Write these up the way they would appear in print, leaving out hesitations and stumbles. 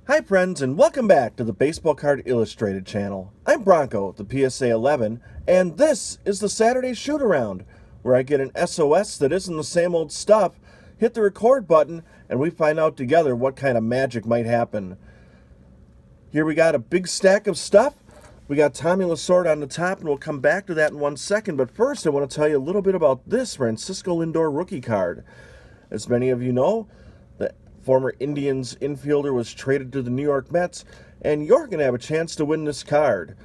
Hi friends, and welcome back to the Baseball Card Illustrated channel. I'm Bronko, the PSA 11, and this is the Saturday Shootaround, where I get an SOS that isn't the same old stuff, hit the record button, and we find out together what kind of magic might happen. Here we got a big stack of stuff. We got Tommy Lasorda on the top, and we'll come back to that in 1 second, but first I want to tell you a little bit about this Francisco Lindor rookie card. As many of you know, the former Indians infielder was traded to the New York Mets, and you're going to have a chance to win this card.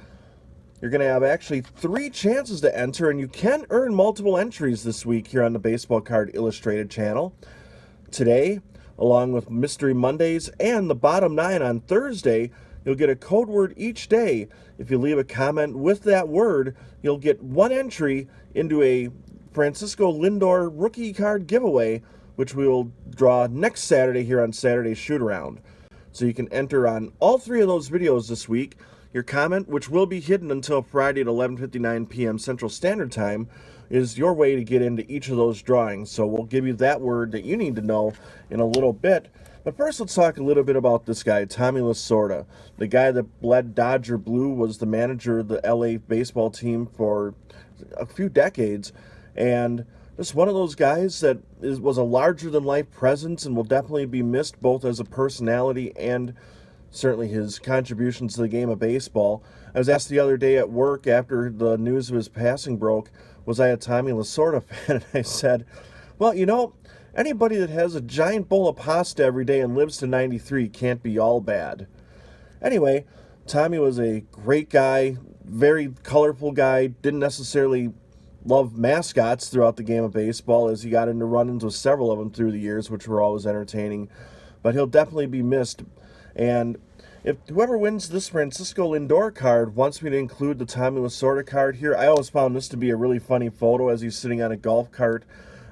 You're going to have actually 3 chances to enter, and you can earn multiple entries this week here on the Baseball Card Illustrated channel. Today, along with Mystery Mondays and the Bottom 9 on Thursday, you'll get a code word each day. If you leave a comment with that word, you'll get 1 entry into a Francisco Lindor rookie card giveaway, which we will draw next Saturday here on Saturday Shootaround. So you can enter on all 3 of those videos this week. Your comment, which will be hidden until Friday at 11:59 p.m. Central Standard Time, is your way to get into each of those drawings. So we'll give you that word that you need to know in a little bit. But first, let's talk a little bit about this guy, Tommy Lasorda. The guy that bled Dodger Blue, was the manager of the LA baseball team for a few decades, and just one of those guys that was a larger-than-life presence and will definitely be missed both as a personality and certainly his contributions to the game of baseball. I was asked the other day at work after the news of his passing broke, was I a Tommy Lasorda fan? And I said, well, you know, anybody that has a giant bowl of pasta every day and lives to 93 can't be all bad. Anyway, Tommy was a great guy, very colorful guy, didn't necessarily love mascots throughout the game of baseball, as he got into run-ins with several of them through the years, which were always entertaining. But he'll definitely be missed. And if whoever wins this Francisco Lindor card wants me to include the Tommy Lasorda card here, I always found this to be a really funny photo as he's sitting on a golf cart,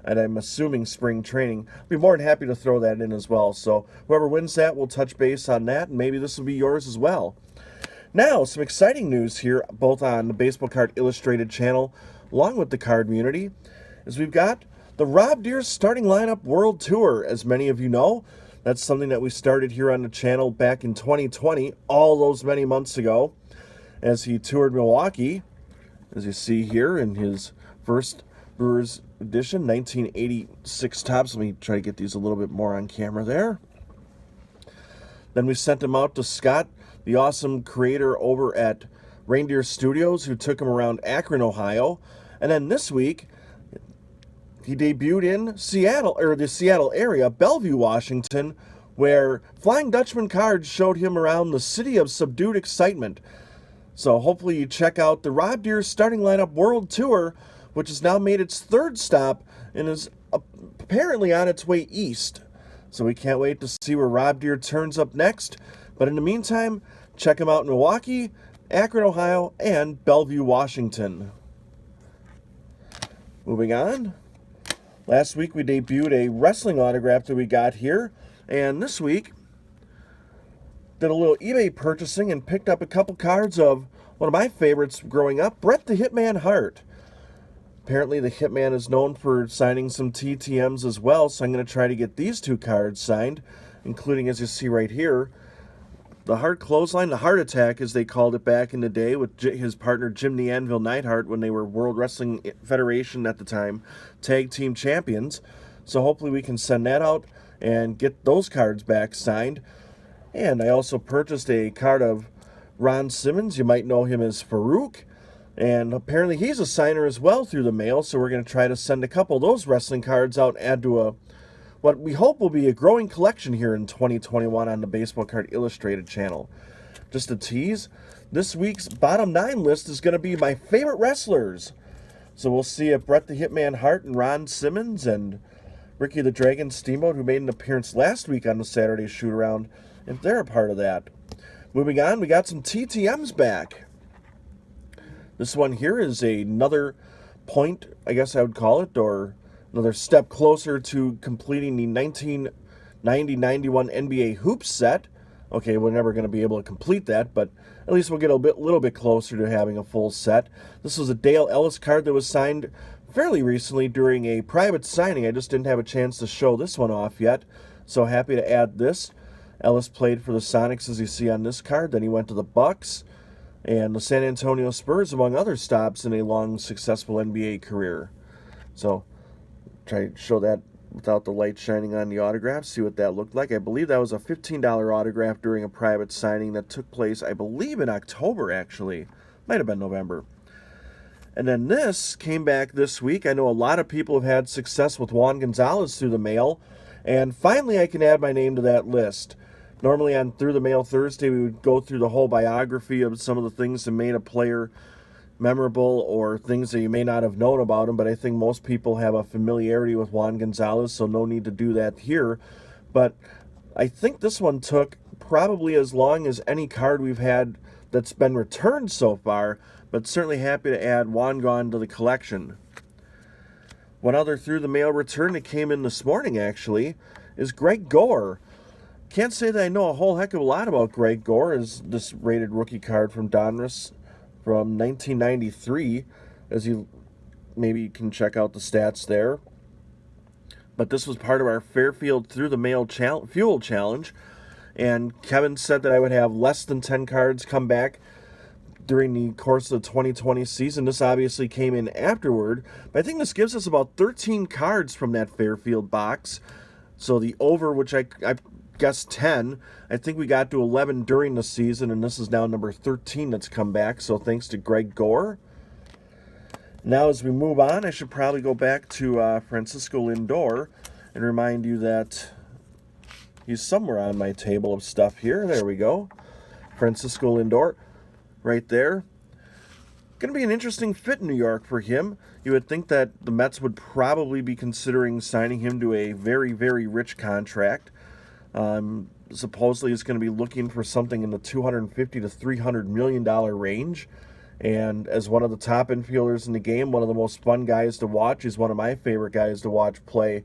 and I'm assuming spring training. I'd be more than happy to throw that in as well. So whoever wins that will touch base on that, and maybe this will be yours as well. Now, some exciting news here, both on the Baseball Card Illustrated channel, along with the card community, is we've got the Rob Deere Starting Lineup World Tour. As many of you know, that's something that we started here on the channel back in 2020, all those many months ago, as he toured Milwaukee, as you see here in his first Brewers edition, 1986 tops. Let me try to get these a little bit more on camera there. Then we sent him out to Scott, the awesome creator over at Reindeer Studios, who took him around Akron, Ohio. And then this week, he debuted in Seattle, or the Seattle area, Bellevue, Washington, where Flying Dutchman Cards showed him around the city of subdued excitement. So hopefully you check out the Rob Deere Starting Lineup World Tour, which has now made its 3rd stop and is apparently on its way east. So we can't wait to see where Rob Deere turns up next. But in the meantime, check him out in Milwaukee, Akron, Ohio, and Bellevue, Washington. Moving on. Last week we debuted a wrestling autograph that we got here, and this week did a little eBay purchasing and picked up a couple cards of one of my favorites growing up, Bret the Hitman Hart. Apparently the Hitman is known for signing some TTMs as well, so I'm going to try to get these 2 cards signed, including, as you see right here, the Hart Clothesline, the Heart Attack, as they called it back in the day, with his partner Jim the Anvil Neidhart when they were World Wrestling Federation at the time tag team champions. So hopefully we can send that out and get those cards back signed. And I also purchased a card of Ron Simmons. You might know him as Farouk. And apparently he's a signer as well through the mail, so we're going to try to send a couple of those wrestling cards out and add to what we hope will be a growing collection here in 2021 on the Baseball Card Illustrated channel. Just a tease, this week's Bottom 9 list is going to be my favorite wrestlers. So we'll see if Bret the Hitman Hart and Ron Simmons and Ricky the Dragon Steamboat, who made an appearance last week on the Saturday Shootaround, if they're a part of that. Moving on, we got some TTMs back. This one here is another point, I guess I would call it, or another step closer to completing the 1990-91 NBA Hoops set. Okay, we're never going to be able to complete that, but at least we'll get a little bit closer to having a full set. This was a Dale Ellis card that was signed fairly recently during a private signing. I just didn't have a chance to show this one off yet, so happy to add this. Ellis played for the Sonics, as you see on this card. Then he went to the Bucks and the San Antonio Spurs, among other stops in a long, successful NBA career. So, try to show that without the light shining on the autograph, see what that looked like. I believe that was a $15 autograph during a private signing that took place, I believe, in October, actually. Might have been November. And then this came back this week. I know a lot of people have had success with Juan Gonzalez through the mail, and finally I can add my name to that list. Normally on Through the Mail Thursday, we would go through the whole biography of some of the things that made a player memorable or things that you may not have known about him, but I think most people have a familiarity with Juan Gonzalez, so no need to do that here. But I think this one took probably as long as any card we've had that's been returned so far, but certainly happy to add Juan Gon to the collection. One other Through the Mail return that came in this morning, actually, is Greg Gore. Can't say that I know a whole heck of a lot about Greg Gore, as this rated rookie card from Donruss from 1993, as you maybe can check out the stats there. But this was part of our Fairfield Through the Mail Fuel Challenge, and Kevin said that I would have less than 10 cards come back during the course of the 2020 season. This obviously came in afterward, but I think this gives us about 13 cards from that Fairfield box. So the over, which I guess 10, I think we got to 11 during the season, and this is now number 13 that's come back, so thanks to Greg Gore. Now as we move on, I should probably go back to Francisco Lindor and remind you that he's somewhere on my table of stuff here. There we go. Francisco Lindor right there. Going to be an interesting fit in New York for him. You would think that the Mets would probably be considering signing him to a very, very rich contract. Supposedly he's going to be looking for something in the $250 to $300 million range. And as one of the top infielders in the game, one of the most fun guys to watch, he's one of my favorite guys to watch play.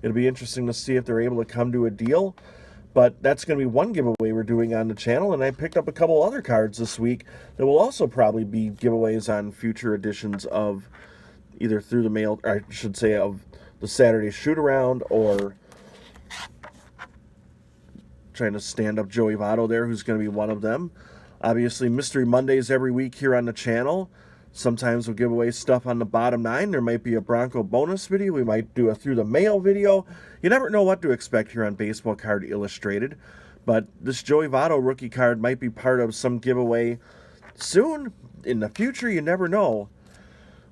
It'll be interesting to see if they're able to come to a deal. But that's going to be one giveaway we're doing on the channel. And I picked up a couple other cards this week that will also probably be giveaways on future editions of either Through the Mail, or I should say of the Saturday Shootaround, or trying to stand up Joey Votto there, who's going to be one of them. Obviously, Mystery Mondays every week here on the channel. Sometimes we'll give away stuff on the bottom 9. There might be a Bronko bonus video. We might do a Through the Mail video. You never know what to expect here on Baseball Card Illustrated. But this Joey Votto rookie card might be part of some giveaway soon. In the future, you never know.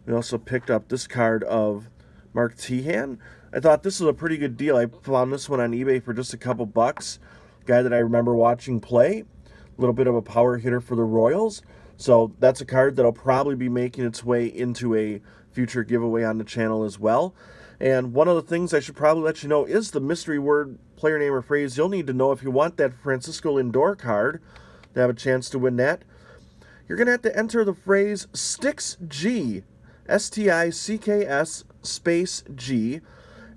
We also picked up this card of Mark Tehan. I thought this was a pretty good deal. I found this one on eBay for just a couple bucks. Guy that I remember watching play. A little bit of a power hitter for the Royals. So that's a card that'll probably be making its way into a future giveaway on the channel as well. And one of the things I should probably let you know is the mystery word, player name, or phrase you'll need to know if you want that Francisco Lindor card to have a chance to win that. You're going to have to enter the phrase STICKS-G, S-T-I-C-K-S space G.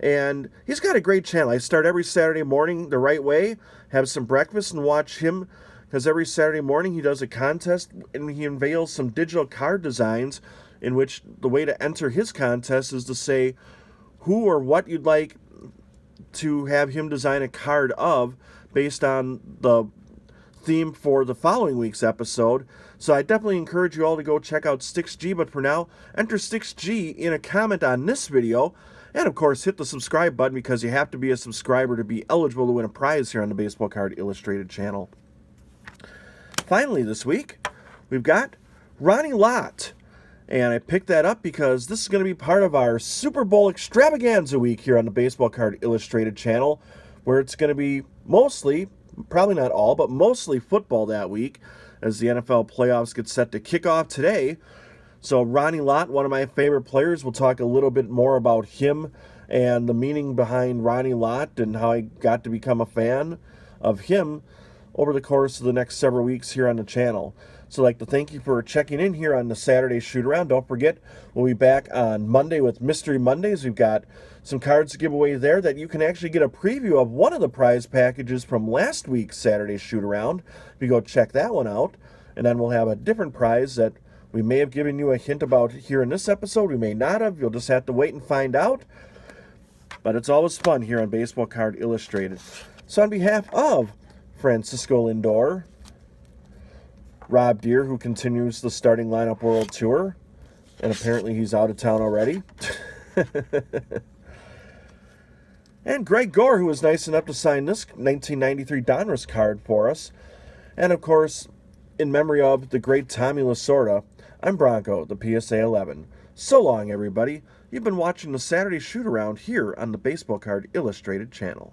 And he's got a great channel. I start every Saturday morning the right way, have some breakfast, and watch him, because every Saturday morning he does a contest and he unveils some digital card designs in which the way to enter his contest is to say who or what you'd like to have him design a card of based on the theme for the following week's episode. So I definitely encourage you all to go check out STICKS-G, but for now, enter STICKS-G in a comment on this video. And of course, hit the subscribe button, because you have to be a subscriber to be eligible to win a prize here on the Baseball Card Illustrated channel. Finally this week, we've got Ronnie Lott. And I picked that up because this is going to be part of our Super Bowl extravaganza week here on the Baseball Card Illustrated channel, where it's going to be mostly, probably not all, but mostly football that week, as the NFL playoffs get set to kick off today. So Ronnie Lott, one of my favorite players, we'll talk a little bit more about him and the meaning behind Ronnie Lott and how I got to become a fan of him over the course of the next several weeks here on the channel. So I'd like to thank you for checking in here on the Saturday Shootaround. Don't forget, we'll be back on Monday with Mystery Mondays. We've got some cards to give away there that you can actually get a preview of one of the prize packages from last week's Saturday Shootaround. If you go check that one out. And then we'll have a different prize that we may have given you a hint about here in this episode. We may not have. You'll just have to wait and find out. But it's always fun here on Baseball Card Illustrated. So on behalf of Francisco Lindor. Rob Deere, who continues the starting lineup world tour. And apparently he's out of town already. And Greg Gore, who was nice enough to sign this 1993 Donruss card for us. And of course, in memory of the great Tommy Lasorda, I'm Bronko, the PSA 11. So long, everybody. You've been watching the Saturday Shootaround here on the Baseball Card Illustrated channel.